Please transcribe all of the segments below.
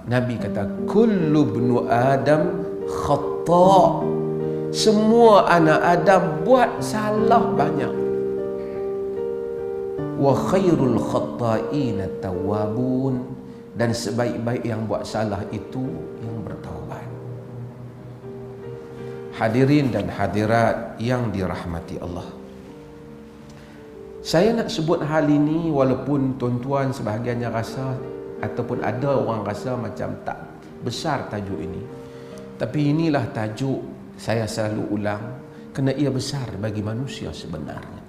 Nabi kata, kullu ibnu Adam khata'. Semua anak Adam buat salah banyak. Wa khairul khata'ina tawwabun. Dan sebaik-baik yang buat salah itu yang bertaubat. Hadirin dan hadirat yang dirahmati Allah, saya nak sebut hal ini walaupun tuan-tuan sebahagiannya rasa ataupun ada orang rasa macam tak besar tajuk ini, tapi inilah tajuk saya selalu ulang kerana ia besar bagi manusia sebenarnya.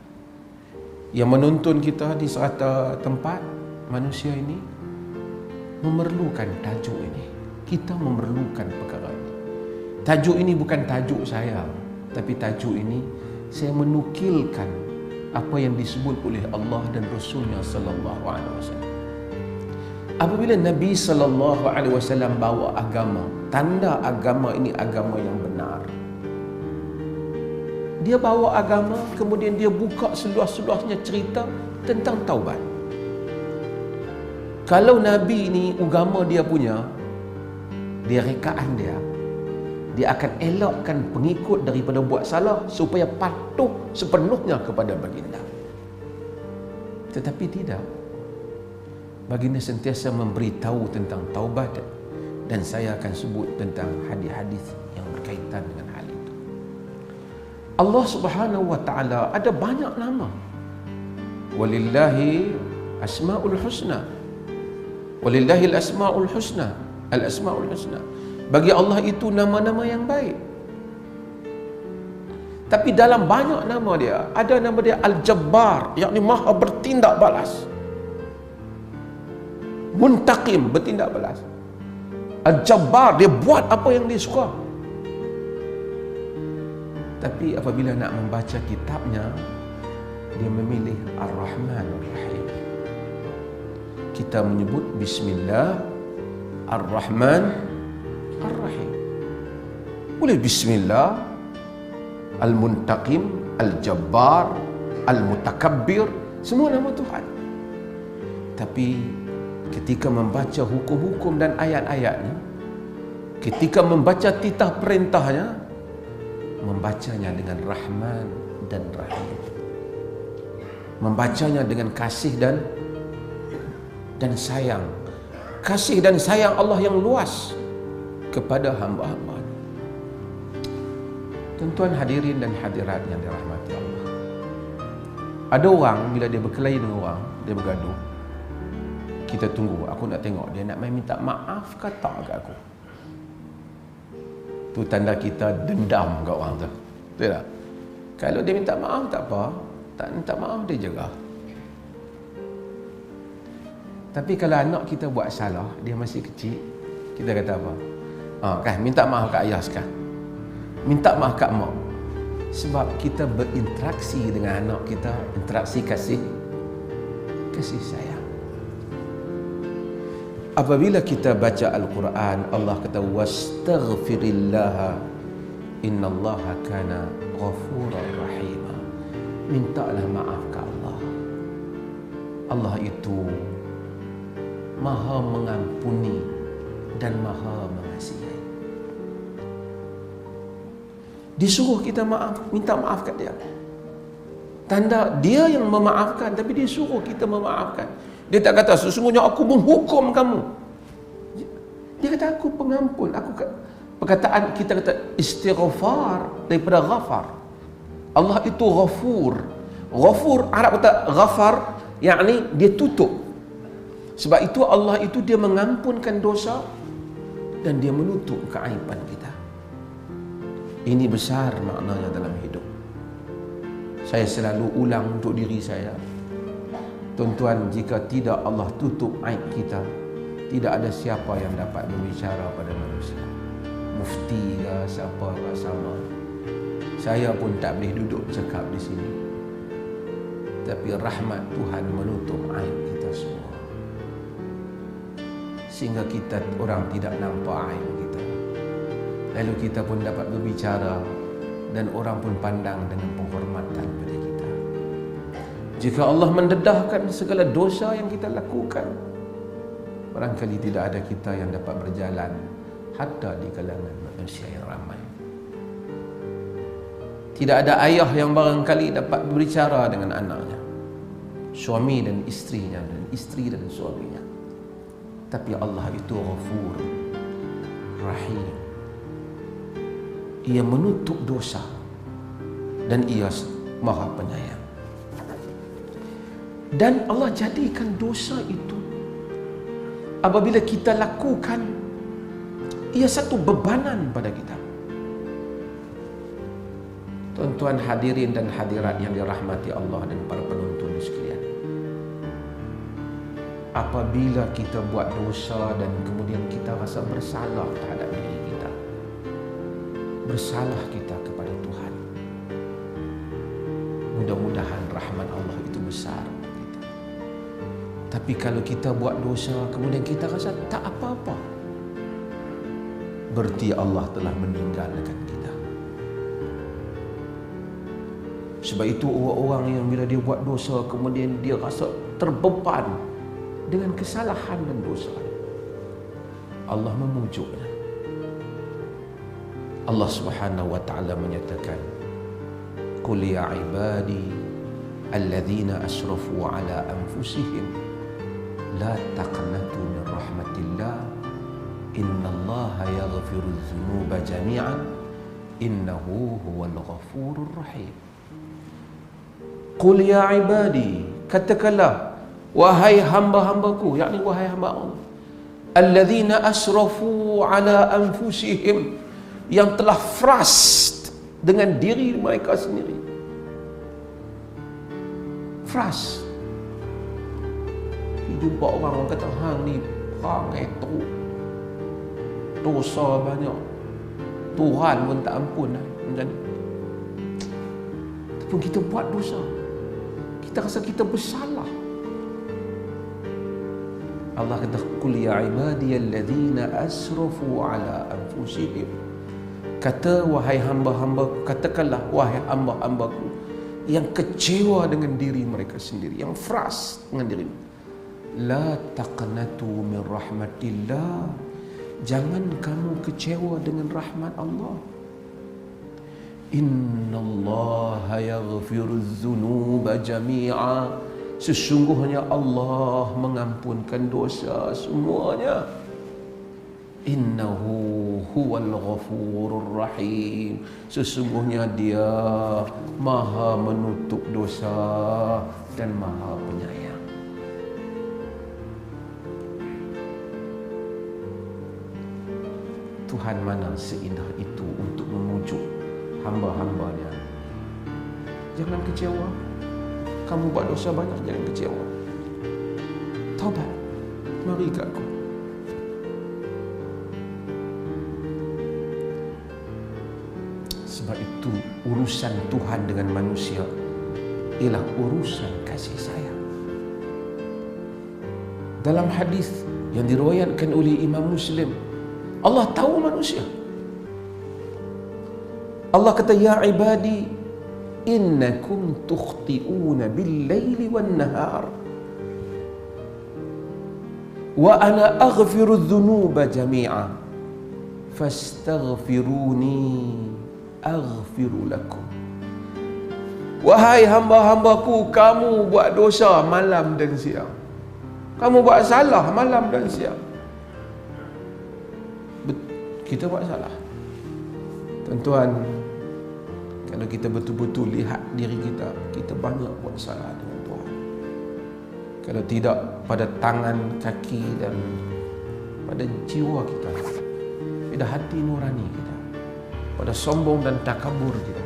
Yang menonton kita di serata tempat, manusia ini memerlukan tajuk ini. Kita memerlukan perkara ini. Tajuk ini bukan tajuk saya, tapi tajuk ini saya menukilkan apa yang disebut oleh Allah dan Rasulnya sallallahu alaihi wasallam. Apabila Nabi sallallahu alaihi wasallam bawa agama, tanda agama ini agama yang benar. Dia bawa agama, kemudian dia buka seluas-luasnya cerita tentang taubat. Kalau Nabi ni agama dia punya, dia rekaan dia akan elakkan pengikut daripada buat salah supaya patuh sepenuhnya kepada baginda. Tetapi tidak. Baginda sentiasa memberitahu tentang taubat, dan saya akan sebut tentang hadis-hadis yang berkaitan dengan hal itu. Allah Subhanahu wa taala ada banyak nama. Walillahi asmaul husna. Walillahil asmaul husna. Al-asmaul husna. Bagi Allah itu nama-nama yang baik. Tapi dalam banyak nama dia, ada nama dia Al-Jabbar, yakni Maha bertindak balas. Muntaqim, bertindak balas. Al-Jabbar, dia buat apa yang dia suka. Tapi apabila nak membaca kitabnya, dia memilih Ar-Rahman Ar-Rahim. Kita menyebut Bismillah Ar-Rahman Ar-Rahim. Boleh Bismillah Al-Muntaqim, Al-Jabbar, Al-Mutakabbir, semua nama Tuhan. Tapi ketika membaca hukum-hukum dan ayat-ayatnya, ketika membaca titah perintahnya, membacanya dengan Rahman dan Rahim, membacanya dengan kasih dan sayang. Kasih dan sayang Allah yang luas kepada hamba-hamba. Tuan-tuan hadirin dan hadirat yang dirahmati Allah, ada orang bila dia berkelahi dengan orang, dia bergaduh, kita tunggu, aku nak tengok dia nak main minta maaf ke tak kat aku. Tu tanda kita dendam kat orang tu. Betul tak? Kalau dia minta maaf tak apa, tak minta maaf dia jerah. Tapi kalau anak kita buat salah, dia masih kecil, kita kata apa? Kan minta maaf kat ayah sekarang, minta maaf kat mak. Sebab kita berinteraksi dengan anak kita, interaksi kasih sayang. Apabila kita baca Al-Quran, Allah kata wastaghfirillah innallaha kana ghafurar rahim. Mintalah maaf ke Allah. Allah itu Maha mengampuni dan Maha mengasihi. Disuruh kita minta maaf kat dia. Tanda dia yang memaafkan, tapi dia suruh kita memaafkan. Dia tak kata sesungguhnya aku menghukum kamu. Dia kata aku pengampun. Perkataan kita kata istighfar daripada ghafar. Allah itu ghafur. Ghafur, Arab kata ghafar, yakni dia tutup. Sebab itu Allah itu dia mengampunkan dosa dan dia menutup keaiban kita. Ini besar maknanya dalam hidup. Saya selalu ulang untuk diri saya, tuan-tuan, jika tidak Allah tutup aib kita, tidak ada siapa yang dapat berbicara pada manusia. Mufti ke siapa ke sama. Saya pun tak boleh duduk cakap di sini. Tapi rahmat Tuhan menutup aib kita semua, sehingga kita orang tidak nampak aib kita. Lalu kita pun dapat berbicara dan orang pun pandang dengan penghormatan pada kita. Jika Allah mendedahkan segala dosa yang kita lakukan, barangkali tidak ada kita yang dapat berjalan hatta di kalangan manusia yang ramai. Tidak ada ayah yang barangkali dapat berbicara dengan anaknya, suami dan istrinya, dan istri dan suaminya. Tapi Allah itu Ghafur Rahim. Ia menutup dosa dan Ia Maha Penyayang. Dan Allah jadikan dosa itu, apabila kita lakukan, ia satu bebanan pada kita. Tuan-tuan hadirin dan hadirat yang dirahmati Allah dan para penonton sekalian, apabila kita buat dosa dan kemudian kita rasa bersalah terhadap diri kita, bersalah kita kepada Tuhan, mudah-mudahan rahmat Allah itu besar. Tapi kalau kita buat dosa kemudian kita rasa tak apa-apa, berarti Allah telah meninggalkan kita. Sebab itu orang-orang yang bila dia buat dosa kemudian dia rasa terbeban dengan kesalahan dan dosa, Allah memujuknya. Allah Subhanahu wa taala menyatakan, "Qul ya ibadi alladzina asrafu ala anfusihim la taqnatu min rahmatillah innallaha yaghfiru dzunuba jami'an innahu huwal ghafurur rahim." Qul ya ibadi, katakanlah wahai hamba-hambaku, yakni wahai hamba Allah, alladzina asrafu ala anfusihim, yang telah frust dengan diri mereka sendiri. Frust. Jumpa orang kata, hang ni hang itu dosa banyak, Tuhan pun tak ampun macam ni. Tapi kita buat dosa, kita rasa kita bersalah. Allah kata, "Qul ya ibadiyalladzina asrafu ala anfusihim." Kata wahai hamba-hambaku, katakanlah wahai hamba-hambaku yang kecewa dengan diri mereka sendiri, yang frust dengan diri, la taqnatu min rahmatillah, jangan kamu kecewa dengan rahmat Allah. Innallaha yaghfiru dzunuba jami'a, sesungguhnya Allah mengampunkan dosa semuanya. Innahu huwal ghafurur rahim, sesungguhnya Dia Maha menutup dosa dan Maha penyayang. Tuhan mana seindah itu untuk memujuk hamba-hambanya. Jangan kecewa. Kamu buat dosa banyak, jangan kecewa. Taubat, mari ke aku. Sebab itu urusan Tuhan dengan manusia ialah urusan kasih sayang. Dalam hadis yang diriwayatkan oleh Imam Muslim, Allah tahu manusia. Allah kata, "Ya ibadi, innakum tukhti'una bil-laili wan-nahar wa ana aghfiru dzunuba jami'a fastaghfiruni aghfiru lakum." Wahai hamba-hambaku, kamu buat dosa malam dan siang, kamu buat salah malam dan siang. Kita buat salah. Tuan-tuan, kalau kita betul-betul lihat diri kita, kita banyak buat salah dengan Tuhan. Kalau tidak, pada tangan, kaki dan pada jiwa kita, pada hati nurani kita, pada sombong dan takabur kita,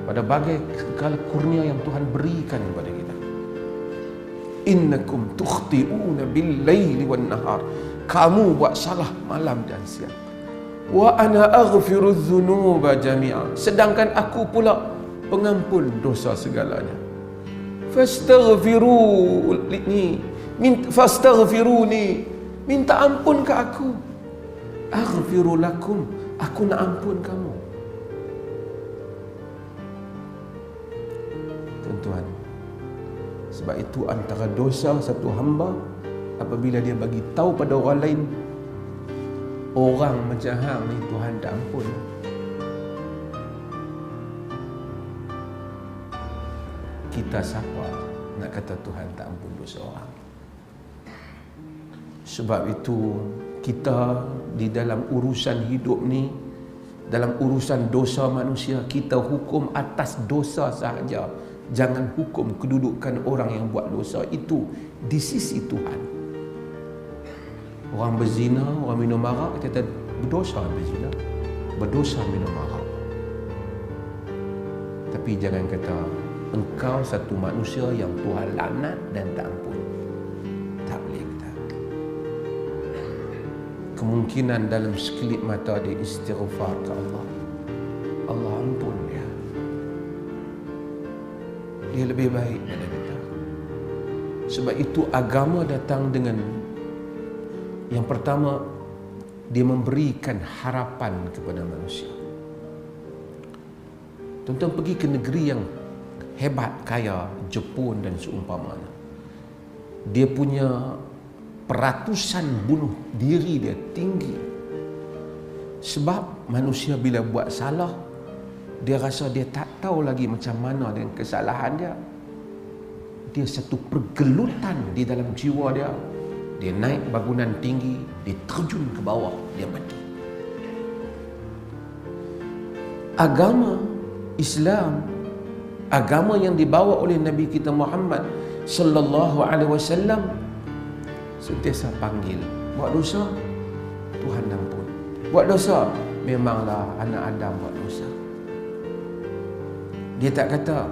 pada bagai segala kurnia yang Tuhan berikan kepada kita. Innakum tukhti'una bil-laili wan-nahar, kamu buat salah malam dan siang. Wa ana aghfiru dzunuba jami'a, sedangkan aku pula pengampun dosa segalanya. Fastaghfiruni, minta ampun ke aku. Aghfiru lakum, aku nak ampun kamu. Tuan-tuan, sebab itu antara dosa satu hamba apabila dia bagi tahu pada orang lain, orang macam hang ni Tuhan tak ampun. Kita siapa nak kata Tuhan tak ampun dosa orang? Sebab itu kita di dalam urusan hidup ni, dalam urusan dosa manusia, kita hukum atas dosa sahaja. Jangan hukum kedudukan orang yang buat dosa itu di sisi Tuhan. Orang berzina, orang minum arak, kita kata berdosa berzina, berdosa minum arak. Tapi jangan kata engkau satu manusia yang Tuhan laknat dan tak ampun. Tak boleh kata. Kemungkinan dalam sekelip mata dia istighfar ke Allah, Allah ampun dia. Dia lebih baik daripada kita. Sebab itu agama datang dengan yang pertama, dia memberikan harapan kepada manusia. Tuan-tuan pergi ke negeri yang hebat, kaya, Jepun dan seumpamanya. Dia punya peratusan bunuh diri dia tinggi. Sebab manusia bila buat salah, dia rasa dia tak tahu lagi macam mana dengan kesalahan dia. Dia satu pergelutan di dalam jiwa dia. Dia naik bangunan tinggi, dia terjun ke bawah, dia mati. Agama Islam, agama yang dibawa oleh Nabi kita Muhammad sallallahu alaihi wasallam, sentiasa panggil, buat dosa, Tuhan ampun. Buat dosa, memanglah anak Adam buat dosa. Dia tak kata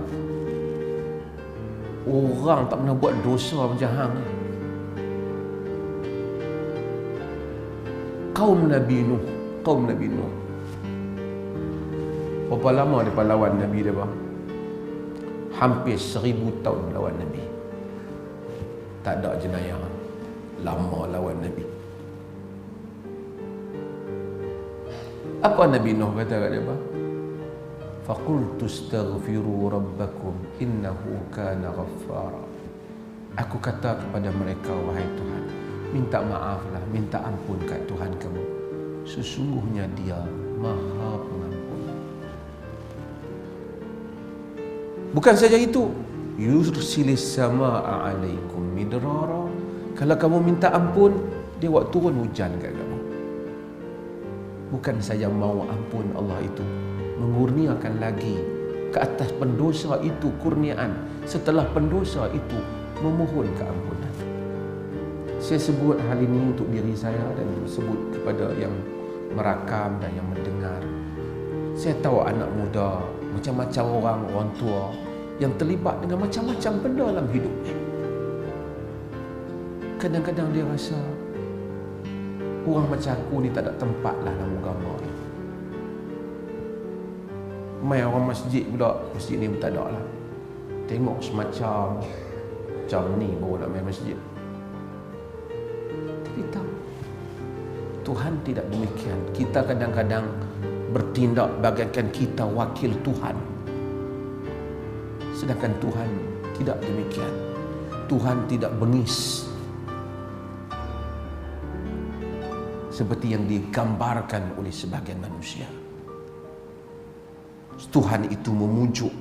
orang tak pernah buat dosa macam hang. Kaum Nabi Nuh, kaum Nabi Nuh, berapa lama mereka lawan Nabi dia bang? Hampir 1000 tahun lawan Nabi. Tak ada jenayah, lama lawan Nabi. Apa Nabi Nuh kata kat dia bang? Faqultu astaghfiru rabbakum innahu kana ghaffara. Aku kata kepada mereka, wahai Tuhan, minta maaflah, minta ampun kat Tuhan kamu. Sesungguhnya dia Maha Pengampun. Bukan saja itu, yursilis samaa alaikum midrara. Kalau kamu minta ampun, dia buat turun hujan kat kamu. Bukan saja mau ampun Allah itu, mengurniakan lagi ke atas pendosa itu kurniaan. Setelah pendosa itu memohon keampunan. Saya sebut hal ini untuk diri saya dan sebut kepada yang merakam dan yang mendengar. Saya tahu anak muda, macam-macam orang tua yang terlibat dengan macam-macam benda dalam hidupnya. Kadang-kadang dia rasa orang macam aku ni tak ada tempat lah dalam agama ni. Mai orang masjid pula, masjid ni pun tak ada lah. Tengok semacam macam ni baru nak main masjid. Tapi tak, Tuhan tidak demikian. Kita kadang-kadang bertindak bagaikan kita wakil Tuhan, sedangkan Tuhan tidak demikian. Tuhan tidak bengis seperti yang digambarkan oleh sebagian manusia. Tuhan itu memujuk